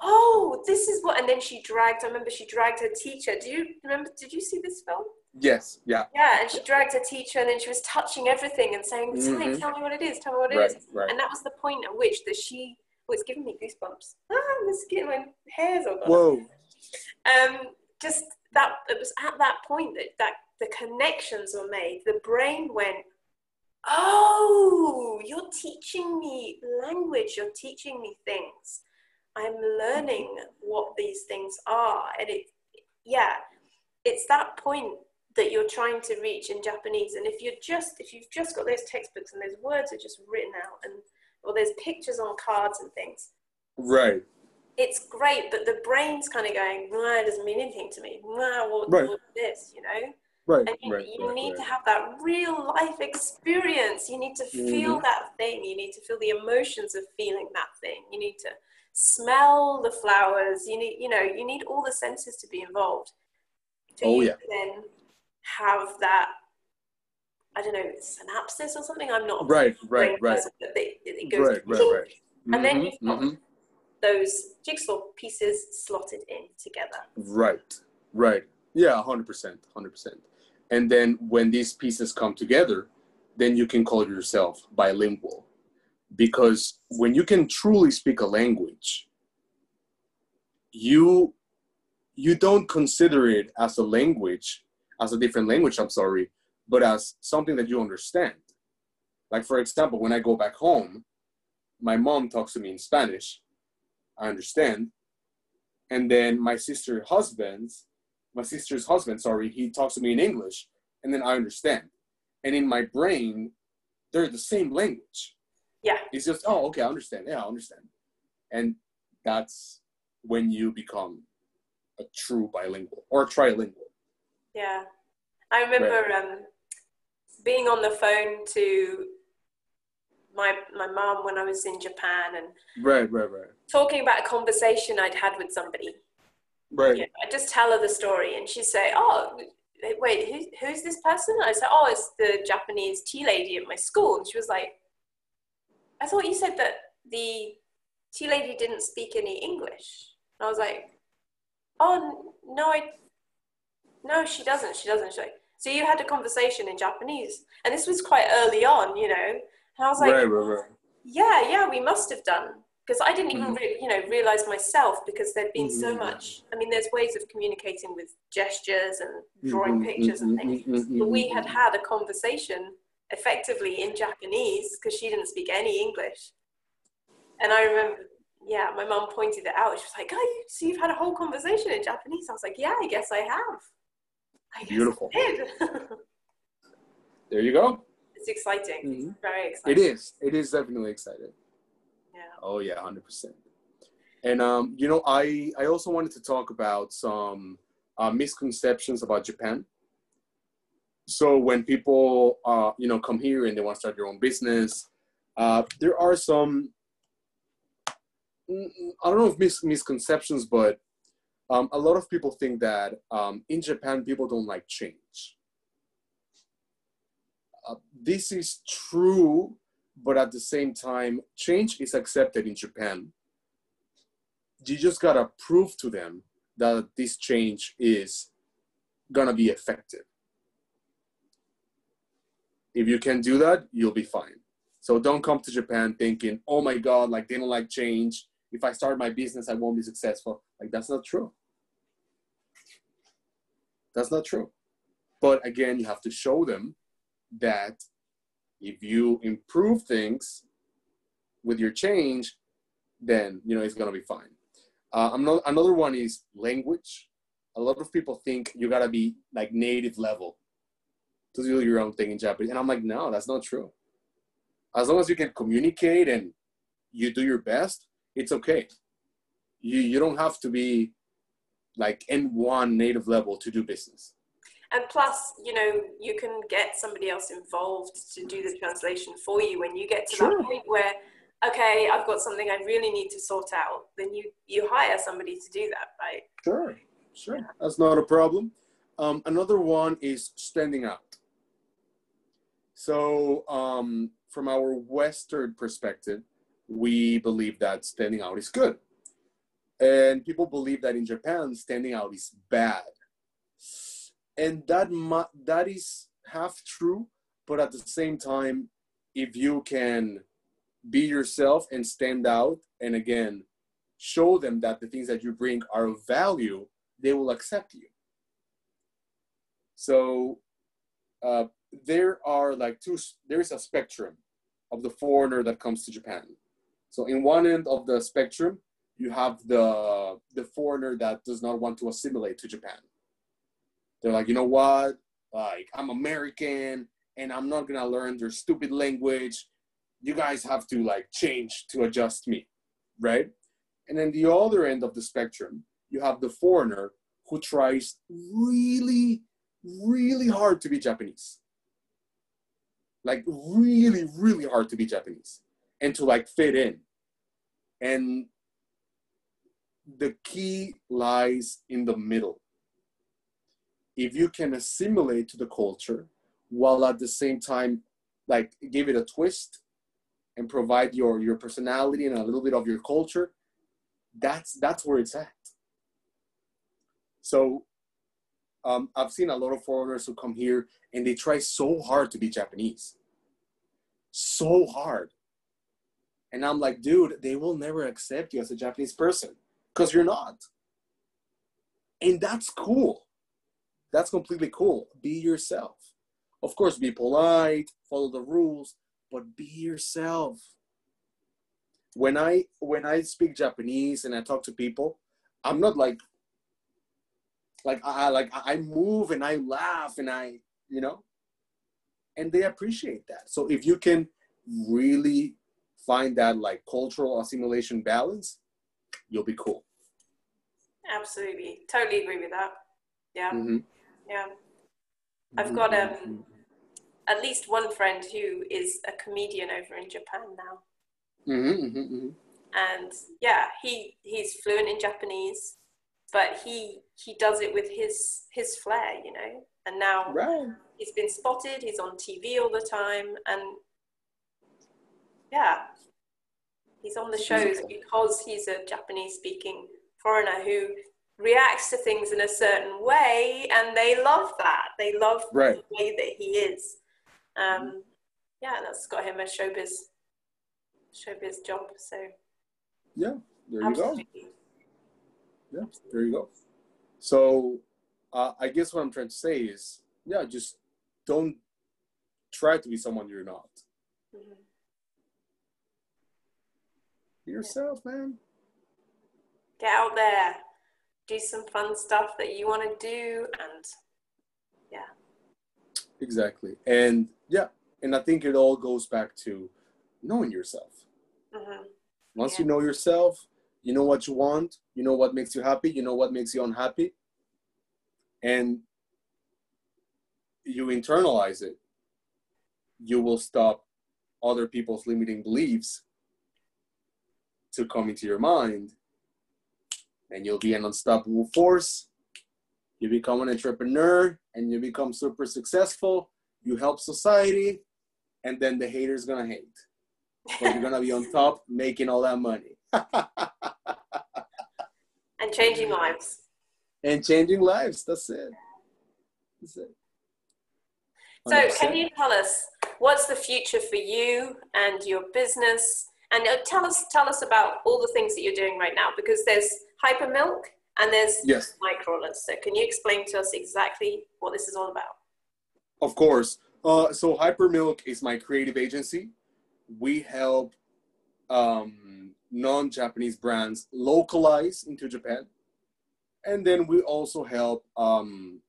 [SPEAKER 2] oh, this is what, and then I remember she dragged her teacher. Do you remember, did you see this film?
[SPEAKER 1] Yes, yeah.
[SPEAKER 2] Yeah, and she dragged her teacher, and then she was touching everything and saying, tell me what it is, Right. And that was the point at which it's giving me goosebumps. This is getting my hairs all gone. Whoa. Just that, it was at that point that the connections were made. The brain went, oh, you're teaching me language, you're teaching me things. I'm learning what these things are. And it's that point that you're trying to reach in Japanese. And if you've just got those textbooks and those words are just written out, or there's pictures on cards and things.
[SPEAKER 1] Right.
[SPEAKER 2] It's great, but the brain's kind of going, it doesn't mean anything to me. What's this,
[SPEAKER 1] Right.
[SPEAKER 2] And you need to have that real life experience. You need to feel that thing. You need to feel the emotions of feeling that thing. You need to smell the flowers. You need all the senses to be involved. To then have that, I don't know, synapses or something. I'm not
[SPEAKER 1] right.
[SPEAKER 2] Person, but it goes and then you've got those jigsaw pieces slotted in together.
[SPEAKER 1] Right. Yeah, 100%. And then when these pieces come together, then you can call yourself bilingual. Because when you can truly speak a language, you don't consider it as a language, as a different language, but as something that you understand. Like, for example, when I go back home, my mom talks to me in Spanish. I understand. And then my sister's husband, he talks to me in English, and then I understand. And in my brain, they're the same language.
[SPEAKER 2] Yeah.
[SPEAKER 1] It's just, oh, okay, I understand. Yeah, I understand. And that's when you become a true bilingual or trilingual.
[SPEAKER 2] Yeah. I remember being on the phone to my mom when I was in Japan and talking about a conversation I'd had with somebody.
[SPEAKER 1] Right.
[SPEAKER 2] I just tell her the story, and she'd say, oh, wait, who's this person? And I said, oh, it's the Japanese tea lady at my school. And she was like, I thought you said that the tea lady didn't speak any English. And I was like, oh, no, she doesn't. She's like, so you had a conversation in Japanese. And this was quite early on, you know. And I was like,
[SPEAKER 1] Right.
[SPEAKER 2] yeah, we must have done. Because I didn't even,
[SPEAKER 1] Mm-hmm.
[SPEAKER 2] realize myself, because there'd been so
[SPEAKER 1] Mm-hmm.
[SPEAKER 2] much. I mean, there's ways of communicating with gestures and drawing
[SPEAKER 1] Mm-hmm.
[SPEAKER 2] pictures and things. But we had
[SPEAKER 1] Mm-hmm.
[SPEAKER 2] had a conversation effectively in Japanese, because she didn't speak any English. And I remember, yeah, my mum pointed it out. She was like, oh, so you've had a whole conversation in Japanese? I was like, yeah, I guess I have. I guess
[SPEAKER 1] Beautiful.
[SPEAKER 2] I did.
[SPEAKER 1] There you go.
[SPEAKER 2] It's exciting.
[SPEAKER 1] Mm-hmm.
[SPEAKER 2] It's very exciting.
[SPEAKER 1] It is definitely exciting.
[SPEAKER 2] Yeah.
[SPEAKER 1] Oh yeah, 100%. And I also wanted to talk about some misconceptions about Japan. So when people come here and they want to start their own business, there are some, I don't know if misconceptions, but a lot of people think that in Japan people don't like change. This is true, but at the same time, change is accepted in Japan. You just gotta prove to them that this change is gonna be effective. If you can do that, you'll be fine. So don't come to Japan thinking, oh my God, like they don't like change. If I start my business, I won't be successful. Like that's not true. That's not true. But again, you have to show them that if you improve things with your change, then it's gonna be fine. Another one is language. A lot of people think you gotta be like native level to do your own thing in Japanese. And I'm like, no, that's not true. As long as you can communicate and you do your best, it's okay. You don't have to be like N1 native level to do business.
[SPEAKER 2] And plus, you can get somebody else involved to do the translation for you when you get to that point where, okay, I've got something I really need to sort out. Then you hire somebody to do that, right?
[SPEAKER 1] Sure. Yeah. That's not a problem. Another one is standing out. So from our Western perspective, we believe that standing out is good. And people believe that in Japan, standing out is bad. And that is half true, but at the same time, if you can be yourself and stand out, and again, show them that the things that you bring are of value, they will accept you. So there is a spectrum of the foreigner that comes to Japan. So in one end of the spectrum, you have the foreigner that does not want to assimilate to Japan. They're like, you know what? Like, I'm American and I'm not gonna learn their stupid language. You guys have to like change to adjust me, right? And then the other end of the spectrum, you have the foreigner who tries really, really hard to be Japanese. Like really, really hard to be Japanese and to like fit in. And the key lies in the middle. If you can assimilate to the culture while at the same time, like give it a twist and provide your personality and a little bit of your culture, that's where it's at. So I've seen a lot of foreigners who come here and they try so hard to be Japanese. So hard. And I'm like, dude, they will never accept you as a Japanese person because you're not. And that's cool. That's completely cool. Be yourself. Of course, be polite, follow the rules, but be yourself. When I speak Japanese and I talk to people, I'm not like I move and I laugh and and they appreciate that. So if you can really find that like cultural assimilation balance, you'll be cool.
[SPEAKER 2] Absolutely. Totally agree with that. Yeah.
[SPEAKER 1] Mm-hmm.
[SPEAKER 2] Yeah. I've got at least one friend who is a comedian over in Japan now. And yeah, he's fluent in Japanese, but he does it with his flair, and now he's been spotted, he's on TV all the time, and yeah, he's on the shows because he's a Japanese speaking foreigner who reacts to things in a certain way, and they love that. They love
[SPEAKER 1] Right.
[SPEAKER 2] the way that he is. Yeah, that's got him a showbiz job. So
[SPEAKER 1] Yeah, there you
[SPEAKER 2] absolutely.
[SPEAKER 1] go. Yeah, there you go. So I guess what I'm trying to say is, yeah, just don't try to be someone you're not. Be yourself, man.
[SPEAKER 2] Get out there, do some fun stuff that you want to do, and yeah.
[SPEAKER 1] Exactly. And yeah, and I think it all goes back to knowing yourself. Once you know yourself, you know what you want, you know what makes you happy, you know what makes you unhappy, and you internalize it, you will stop other people's limiting beliefs to come into your mind, and you'll be an unstoppable force. You become an entrepreneur, and you become super successful. You help society, and then the hater's gonna hate. But you're gonna be on top making all that money.
[SPEAKER 2] And changing lives.
[SPEAKER 1] And changing lives, that's it. That's it.
[SPEAKER 2] 100%. So can you tell us, what's the future for you and your business? And tell us about all the things that you're doing right now, because there's HYPERMILK and there's NIGHTCRAWLERS. So can you explain to us exactly what this is all about?
[SPEAKER 1] Of course. So HYPERMILK is my creative agency. We help non-Japanese brands localize into Japan. And then we also help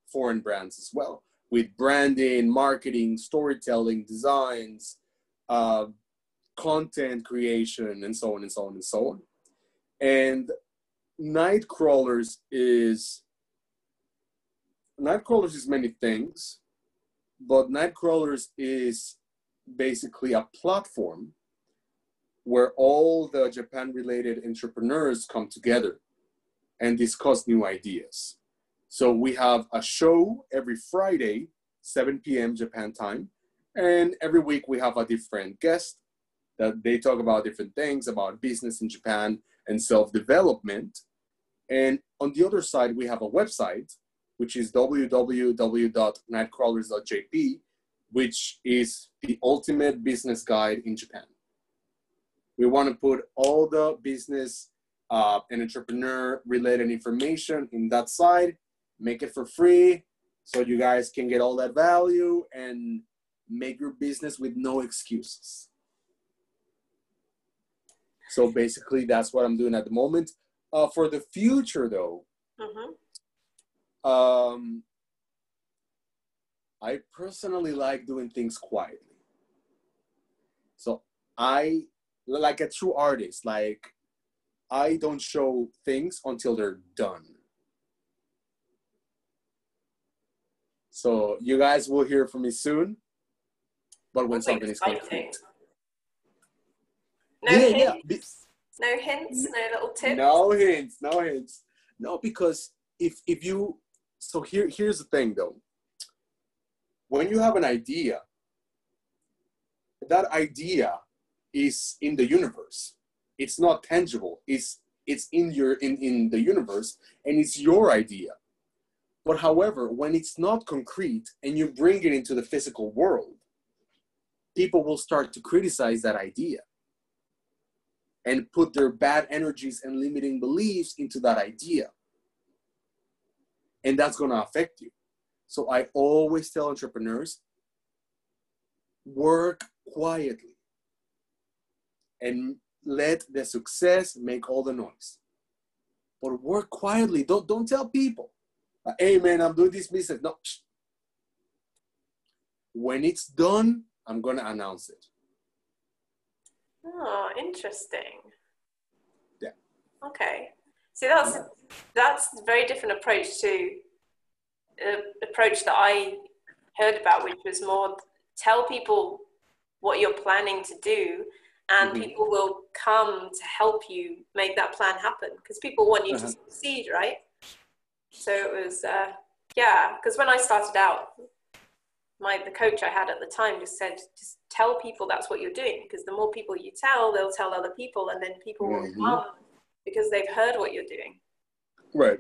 [SPEAKER 1] foreign brands as well with branding, marketing, storytelling, designs, content creation, and so on and so on and so on. And NIGHTCRAWLERS is many things, but NIGHTCRAWLERS is basically a platform where all the Japan-related entrepreneurs come together and discuss new ideas. So we have a show every Friday, 7 p.m. Japan time, and every week we have a different guest that they talk about different things about business in Japan and self-development. And on the other side, we have a website, which is www.nightcrawlers.jp, which is the ultimate business guide in Japan. We want to put all the business and entrepreneur-related information in that side, make it for free, so you guys can get all that value and make your business with no excuses. So basically, that's what I'm doing at the moment. For the future, though, I personally like doing things quietly. So I, like a true artist, like I don't show things until they're done. So you guys will hear from me soon, but when something is complete.
[SPEAKER 2] No hints, no little tips.
[SPEAKER 1] No hints. No, because if you, so here's the thing though. When you have an idea, that idea is in the universe. It's not tangible. It's in the universe, and it's your idea. But however, when it's not concrete and you bring it into the physical world, people will start to criticize that idea and put their bad energies and limiting beliefs into that idea. And that's going to affect you. So I always tell entrepreneurs, work quietly and let the success make all the noise. But work quietly. Don't tell people, hey man, I'm doing this business. No. When it's done, I'm going to announce it.
[SPEAKER 2] Oh, interesting.
[SPEAKER 1] Yeah.
[SPEAKER 2] Okay. See, that's a very different approach to the approach that I heard about, which was more tell people what you're planning to do, and people will come to help you make that plan happen, because people want you to succeed, right? So it was, because when I started out, the coach I had at the time just said, just tell people that's what you're doing, because the more people you tell, they'll tell other people, and then people will come because they've heard what you're doing.
[SPEAKER 1] Right.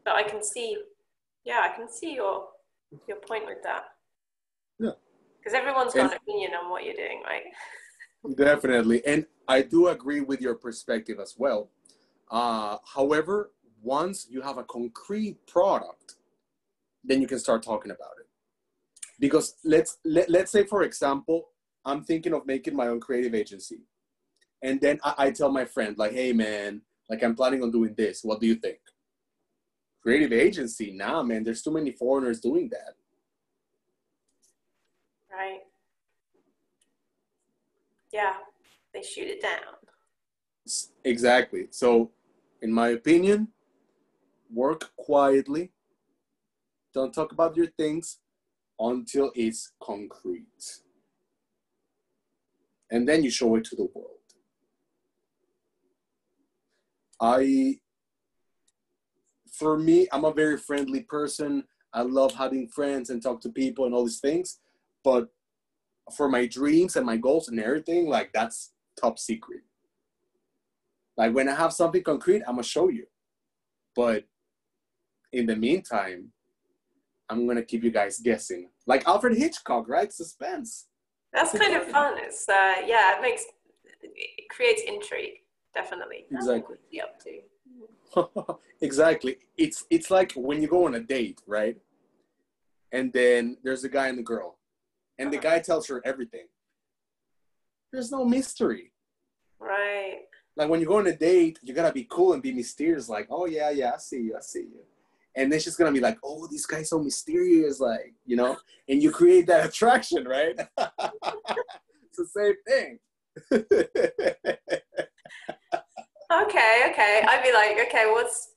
[SPEAKER 2] But I can see, yeah, I can see your point with that.
[SPEAKER 1] Yeah.
[SPEAKER 2] Because everyone's got an opinion on what you're doing, right?
[SPEAKER 1] Definitely. And I do agree with your perspective as well. However, once you have a concrete product, then you can start talking about it. Because let's say, for example, I'm thinking of making my own creative agency. And then I tell my friend, like, hey, man, like, I'm planning on doing this. What do you think? Creative agency? Nah, man, there's too many foreigners doing that.
[SPEAKER 2] Right. Yeah, they shoot it down.
[SPEAKER 1] Exactly. So, in my opinion, work quietly. Don't talk about your things until it's concrete. And then you show it to the world. For me, I'm a very friendly person. I love having friends and talk to people and all these things. But for my dreams and my goals and everything, like, that's top secret. Like, when I have something concrete, I'm going to show you. But in the meantime, I'm going to keep you guys guessing. Like Alfred Hitchcock, right? Suspense.
[SPEAKER 2] That's kind of fun. It's, yeah, it creates intrigue, definitely.
[SPEAKER 1] Exactly.
[SPEAKER 2] What you up to?
[SPEAKER 1] Exactly. It's like when you go on a date, right? And then there's a guy and the girl. And the guy tells her everything. There's no mystery.
[SPEAKER 2] Right.
[SPEAKER 1] Like, when you go on a date, you gotta be cool and be mysterious. Like, oh, yeah, I see you. And then she's gonna be like, oh, this guy's so mysterious, like, you know? And you create that attraction, right? It's the same thing.
[SPEAKER 2] Okay. I'd be like, okay,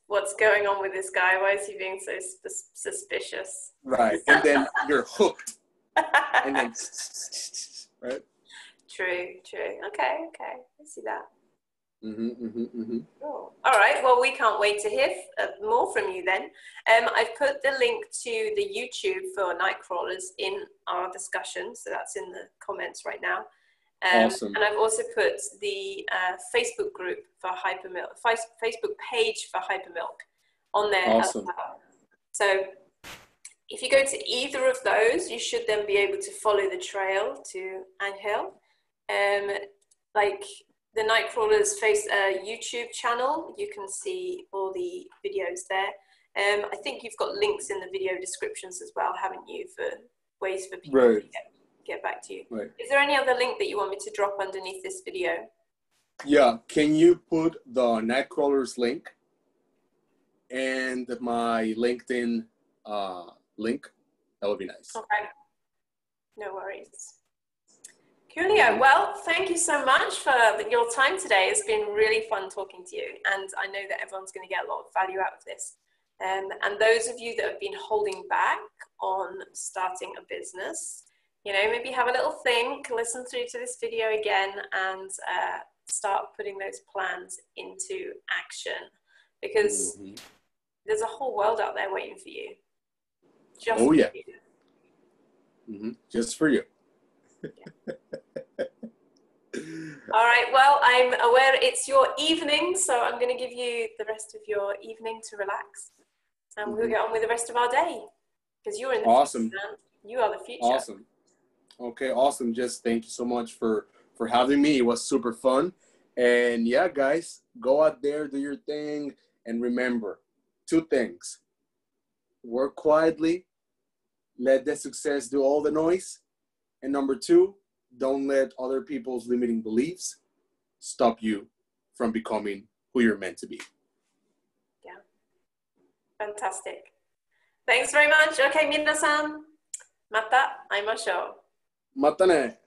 [SPEAKER 2] what's going on with this guy? Why is he being so suspicious?
[SPEAKER 1] Right. And then you're hooked. And then, right?
[SPEAKER 2] True. Okay. I see that.
[SPEAKER 1] Cool.
[SPEAKER 2] All right. Well, we can't wait to hear more from you then. I've put the link to the YouTube for Nightcrawlers in our discussion, so that's in the comments right now.
[SPEAKER 1] Awesome.
[SPEAKER 2] And I've also put the Facebook group for HYPERMILK, Facebook page for HYPERMILK on there as well. So if you go to either of those, you should then be able to follow the trail to Angel. Like the Nightcrawlers YouTube channel, you can see all the videos there. I think you've got links in the video descriptions as well, haven't you, for ways for people to get back to you.
[SPEAKER 1] Right.
[SPEAKER 2] Is there any other link that you want me to drop underneath this video?
[SPEAKER 1] Yeah, can you put the Nightcrawlers link and my LinkedIn link? That would be nice.
[SPEAKER 2] Okay, no worries. Coolio. Well, thank you so much for your time today. It's been really fun talking to you, and I know that everyone's going to get a lot of value out of this. And those of you that have been holding back on starting a business, you know, maybe have a little think, listen through to this video again, and start putting those plans into action, because there's a whole world out there waiting for you. Just for you.
[SPEAKER 1] Just for you.
[SPEAKER 2] All right, well, I'm aware it's your evening, so I'm going to give you the rest of your evening to relax, and we'll get on with the rest of our day, because you're in the future, man. You are the future.
[SPEAKER 1] Awesome. Okay, awesome. Jess, thank you so much for having me. It was super fun. And yeah, guys, go out there, do your thing, and remember 2 things. Work quietly, let the success do all the noise. And number 2, don't let other people's limiting beliefs stop you from becoming who you're meant to be.
[SPEAKER 2] Yeah. Fantastic. Thanks very much. Okay, minasan. Mata aimashou.
[SPEAKER 1] Mata ne.